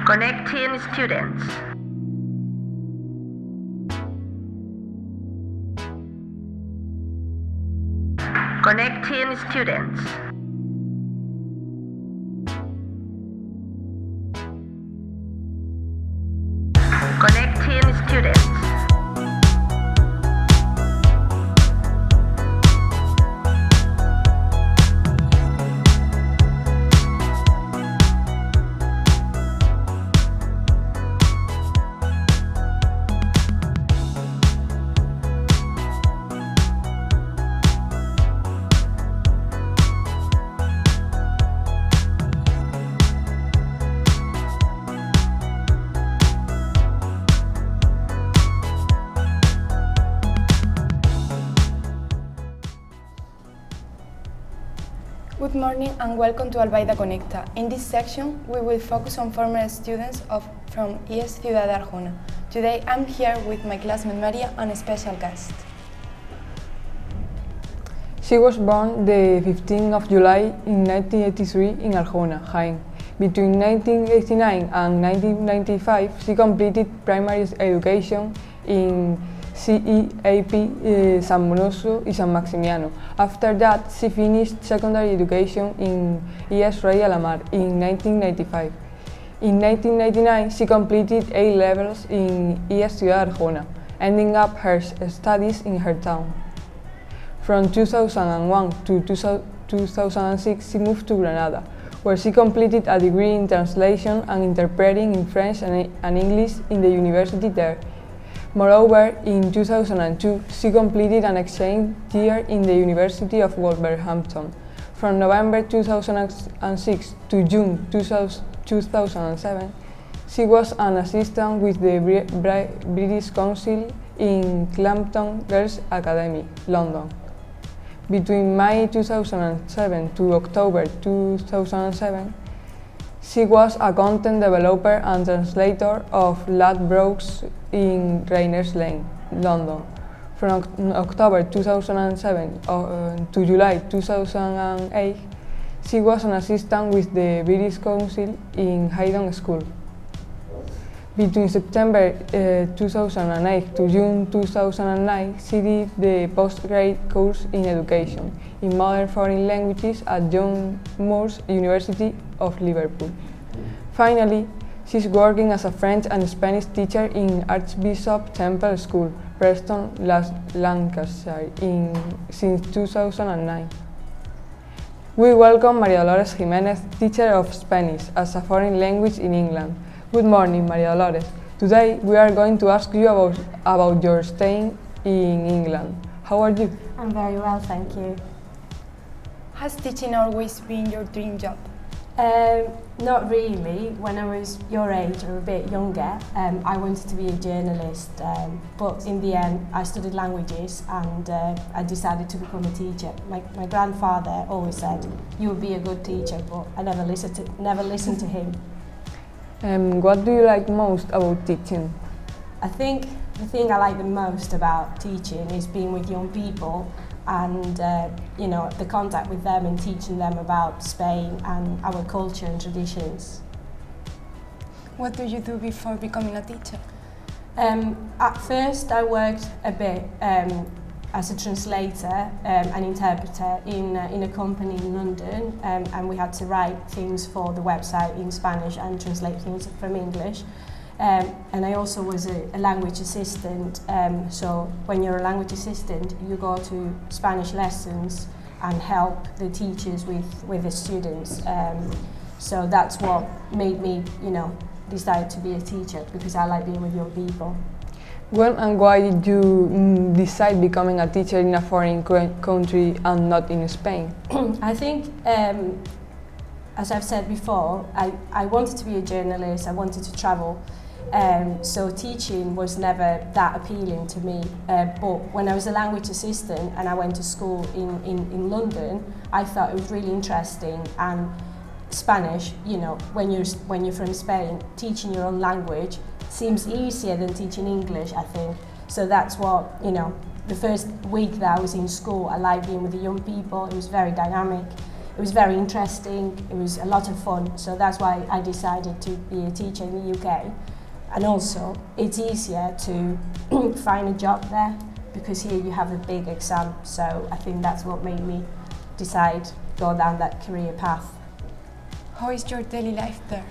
Connecting students. Connecting students. Connecting students. Good morning and welcome to Albaida Conecta. In this section, we will focus on former students from ES Ciudad de Arjona. Today, I'm here with my classmate Maria and a special guest. She was born the 15th of July in 1983 in Arjona, Jaén. Between 1989 and 1995, she completed primary education in CEAP San Monoso y San Maximiano. After that, she finished secondary education in ES Rey de la Mar in 1995. In 1999, she completed A levels in ES Ciudad de Arjona, ending up her studies in her town. From 2001 to 2006, she moved to Granada, where she completed a degree in translation and interpreting in French and English in the university there. Moreover, in 2002, she completed an exchange year in the University of Wolverhampton. From November 2006 to June 2007, she was an assistant with the British Council in Clampton Girls Academy, London. Between May 2007 to October 2007, she was a content developer and translator of Ladbrokes in Rainers Lane, London. From October 2007 to July 2008, she was an assistant with the British Council in Haydon School. Between September 2008 to June 2009, she did the postgrad course in education in modern foreign languages at John Moores University of Liverpool. Finally, she's working as a French and Spanish teacher in Archbishop Temple School, Preston, Lancashire, since 2009. We welcome Maria Dolores Jiménez, teacher of Spanish as a foreign language in England. Good morning, Maria Dolores. Today we are going to ask you about your staying in England. How are you? I'm very well, thank you. Has teaching always been your dream job? Not really. When I was your age or a bit younger, I wanted to be a journalist, but in the end I studied languages and I decided to become a teacher. My grandfather always said, you will be a good teacher, but I never listened to him. What do you like most about teaching? I think the thing I like the most about teaching is being with young people and the contact with them and teaching them about Spain and our culture and traditions. What do you do before becoming a teacher? At first I worked a bit as a translator and interpreter in a company in London, and we had to write things for the website in Spanish and translate things from English. And I also was a language assistant, so when you're a language assistant you go to Spanish lessons and help the teachers with the students. So that's what made me decide to be a teacher, because I like being with young people. When and why did you decide becoming a teacher in a foreign country and not in Spain? I think, as I've said before, I wanted to be a journalist, I wanted to travel, so teaching was never that appealing to me. But when I was a language assistant and I went to school in London, I thought it was really interesting. And Spanish, when you're from Spain, teaching your own language seems easier than teaching English, I think. So that's what, the first week that I was in school, I liked being with the young people. It was very dynamic. it was very interesting, it was a lot of fun, so that's why I decided to be a teacher in the UK. And also, it's easier to find a job there, because here you have a big exam, so I think that's what made me decide to go down that career path. How is your daily life there?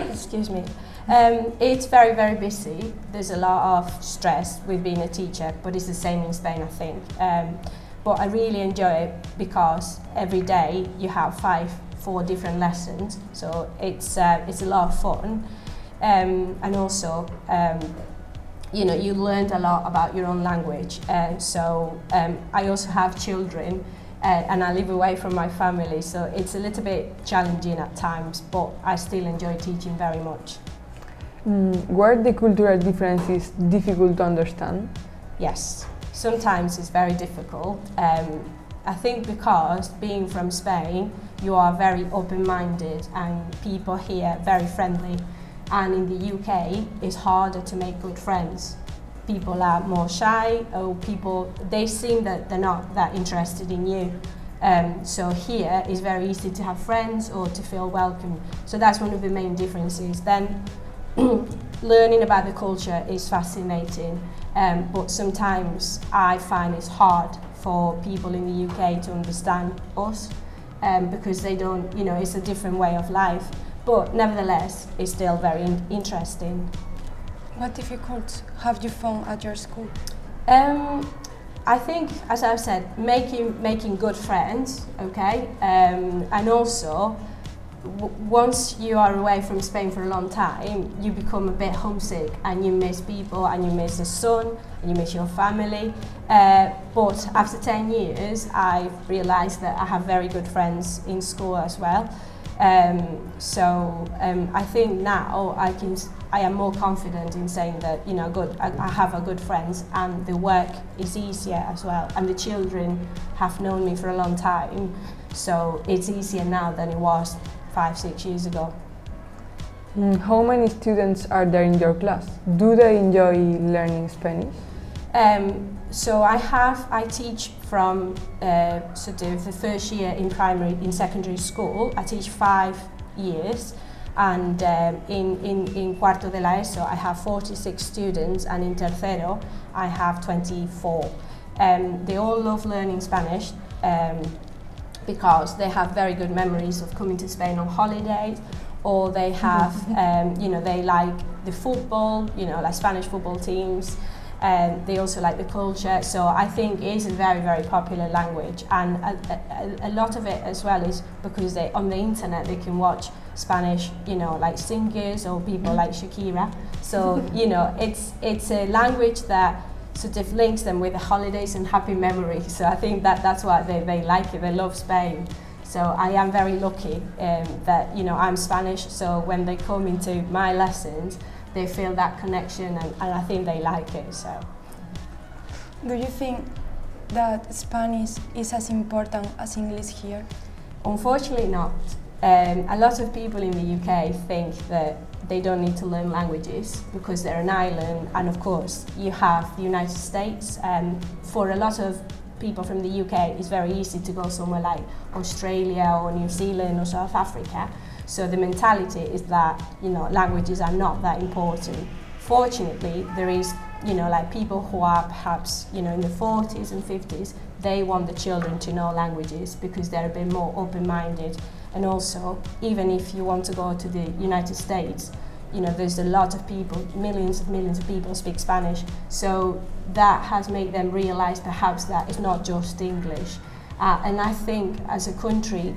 Excuse me. It's very, very busy. There's a lot of stress with being a teacher, but it's the same in Spain, I think. But I really enjoy it because every day you have 4 different lessons, so it's a lot of fun. And also, you know, you learned a lot about your own language. So I also have children, and I live away from my family, so it's a little bit challenging at times, but I still enjoy teaching very much. Were the cultural differences difficult to understand? Yes, sometimes it's very difficult. I think because being from Spain, you are very open-minded and people here very friendly. And in the UK, it's harder to make good friends. People are more shy, or they seem that they're not that interested in you. So here it's very easy to have friends or to feel welcome. So that's one of the main differences. Then learning about the culture is fascinating, but sometimes I find it's hard for people in the UK to understand us, because they don't, you know, it's a different way of life. But nevertheless, it's still very interesting. What difficulties have you found at your school? I think, as I've said, making good friends, okay, and also once you are away from Spain for a long time, you become a bit homesick and you miss people and you miss the sun and you miss your family. But after 10 years, I've realised that I have very good friends in school as well. I think now I am more confident in saying that, you know, I have a good friends, and the work is easier as well, and the children have known me for a long time, so it's easier now than it was 5-6 years ago. How many students are there in your class? Do they enjoy learning Spanish? So I teach from sort of the first year in secondary school. I teach 5 years, and in cuarto de la ESO I have 46 students, and in tercero I have 24. They all love learning Spanish because they have very good memories of coming to Spain on holidays, or they have, you know, they like the football, you know, like Spanish football teams. They also like the culture, so I think it is a very, very popular language, and a lot of it as well is because on the internet they can watch Spanish, you know, like singers or people like Shakira. So, you know, it's a language that sort of links them with the holidays and happy memories. So I think that's why they like it. They love Spain. So I am very lucky that, you know, I'm Spanish. So when they come into my lessons, they feel that connection, and I think they like it. So, do you think that Spanish is as important as English here? Unfortunately not. A lot of people in the UK think that they don't need to learn languages because they're an island, and of course you have the United States. For a lot of people from the UK, it's very easy to go somewhere like Australia or New Zealand or South Africa. So the mentality is that, you know, languages are not that important. Fortunately, there is, you know, like people who are perhaps, you know, in the 40s and 50s, they want the children to know languages because they're a bit more open-minded. And also, even if you want to go to the United States, you know, there's a lot of people, millions of people speak Spanish. So that has made them realize perhaps that it's not just English. And I think as a country,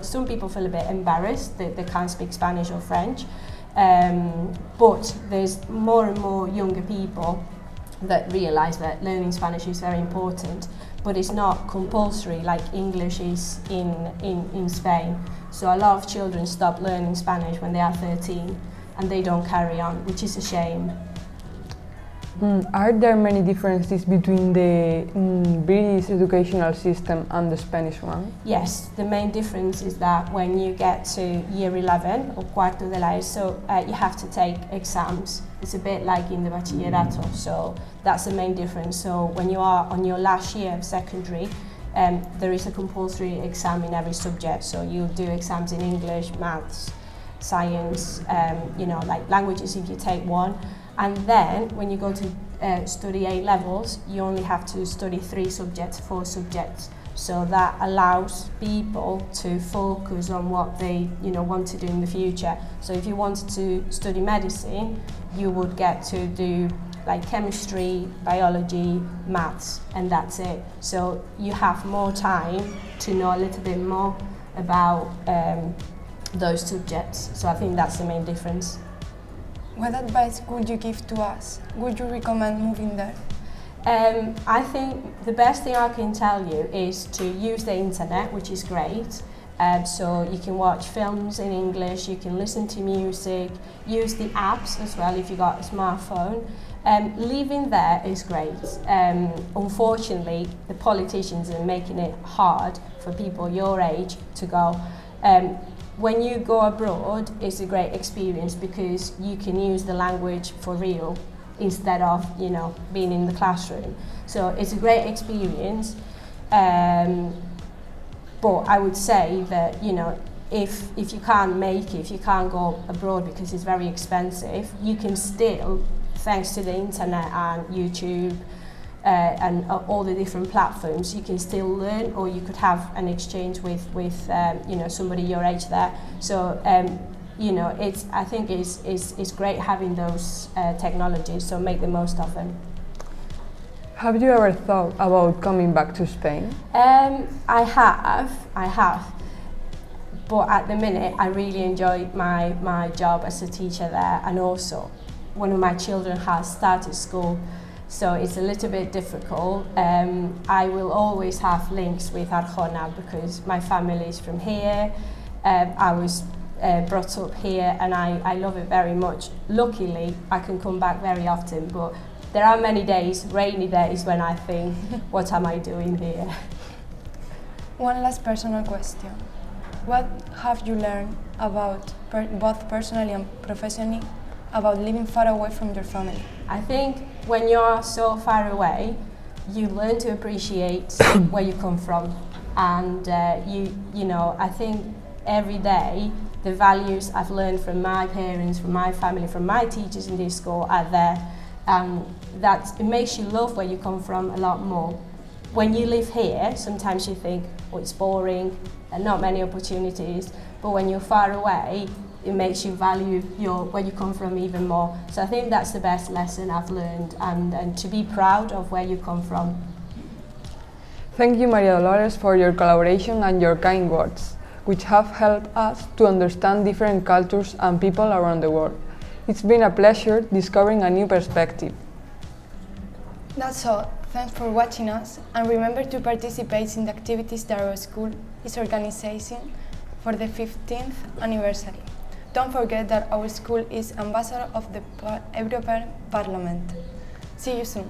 some people feel a bit embarrassed that they can't speak Spanish or French. But there's more and more younger people that realize that learning Spanish is very important, but it's not compulsory like English is in Spain. So a lot of children stop learning Spanish when they are 13 and they don't carry on, which is a shame. Are there many differences between the British educational system and the Spanish one? Yes, the main difference is that when you get to year 11 or cuarto de la ESO, you have to take exams. It's a bit like in the bachillerato, so that's the main difference. So when you are on your last year of secondary, there is a compulsory exam in every subject, so you'll do exams in English, maths, science, like languages if you take one. And then when you go to study A levels, you only have to study 4 subjects. So that allows people to focus on what they want to do in the future. So if you wanted to study medicine, you would get to do like chemistry, biology, maths, and that's it. So you have more time to know a little bit more about those subjects. So I think that's the main difference. What advice would you give to us? Would you recommend moving there? I think the best thing I can tell you is to use the internet, which is great. So you can watch films in English, you can listen to music, use the apps as well if you got a smartphone. Living there is great. Unfortunately, the politicians are making it hard for people your age to go. When you go abroad, it's a great experience because you can use the language for real instead of being in the classroom. So it's a great experience. But I would say that if you can't make it, if you can't go abroad because it's very expensive, you can still, thanks to the internet and YouTube and all the different platforms, you can still learn, or you could have an exchange with somebody your age there. So I think it's great having those technologies. So make the most of them. Have you ever thought about coming back to Spain? I have. But at the minute, I really enjoy my job as a teacher there, and also one of my children has started school, so it's a little bit difficult. I will always have links with Arjona because my family is from here. I was brought up here and I love it very much. Luckily, I can come back very often, but there are many days, rainy days, when I think, what am I doing here? One last personal question. What have you learned about, both personally and professionally, about living far away from your family? I think when you're so far away, you learn to appreciate where you come from. And I think every day, the values I've learned from my parents, from my family, from my teachers in this school are there. That it makes you love where you come from a lot more. When you live here, sometimes you think, it's boring and not many opportunities, but when you're far away, it makes you value where you come from even more. So I think that's the best lesson I've learned, and to be proud of where you come from. Thank you, Maria Dolores, for your collaboration and your kind words, which have helped us to understand different cultures and people around the world. It's been a pleasure discovering a new perspective. That's all. Thanks for watching us, and remember to participate in the activities that our school is organizing for the 15th anniversary. Don't forget that our school is ambassador of the European Parliament. See you soon.